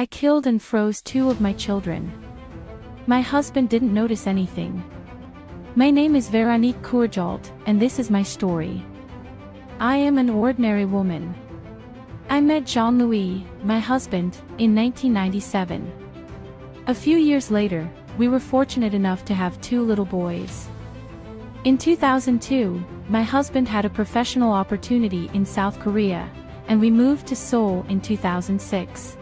I killed and froze two of my children. My husband didn't notice anything. My name is Veronique Courjault, and this is my story. I am an ordinary woman. I met Jean-Louis, my husband, in 1997. A few years later, we were fortunate enough to have two little boys. In 2002, my husband had a professional opportunity in South Korea, and we moved to Seoul in 2006.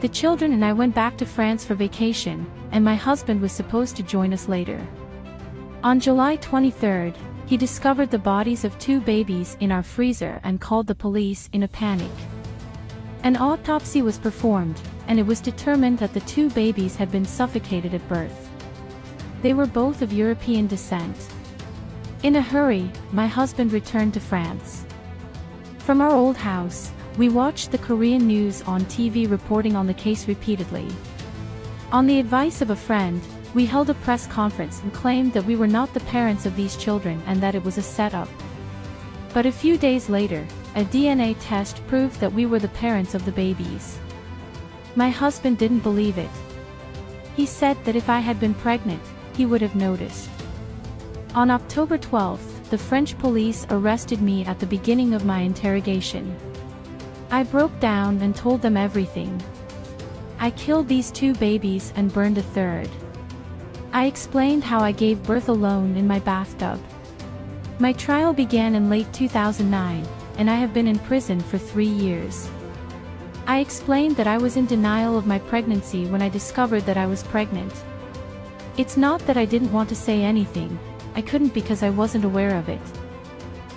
The children and I went back to France for vacation, and my husband was supposed to join us later. On July 23, he discovered the bodies of two babies in our freezer and called the police in a panic. An autopsy was performed, and it was determined that the two babies had been suffocated at birth. They were both of European descent. In a hurry, my husband returned to France. From our old house, we watched the Korean news on TV reporting on the case repeatedly. On the advice of a friend, we held a press conference and claimed that we were not the parents of these children and that it was a setup. But a few days later, a DNA test proved that we were the parents of the babies. My husband didn't believe it. He said that if I had been pregnant, he would have noticed. On October 12, the French police arrested me at the beginning of my interrogation. I broke down and told them everything. I killed these two babies and burned a third. I explained how I gave birth alone in my bathtub. My trial began in late 2009, and I have been in prison for 3 years. I explained that I was in denial of my pregnancy when I discovered that I was pregnant. It's not that I didn't want to say anything, I couldn't because I wasn't aware of it.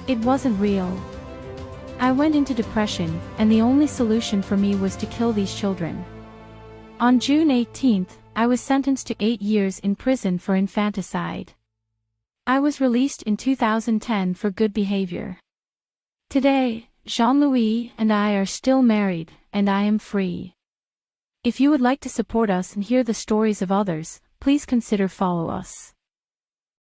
It wasn't real. I went into depression, and the only solution for me was to kill these children. On June 18, I was sentenced to 8 years in prison for infanticide. I was released in 2010 for good behavior. Today, Jean-Louis and I are still married, and I am free. If you would like to support us and hear the stories of others, please consider follow us.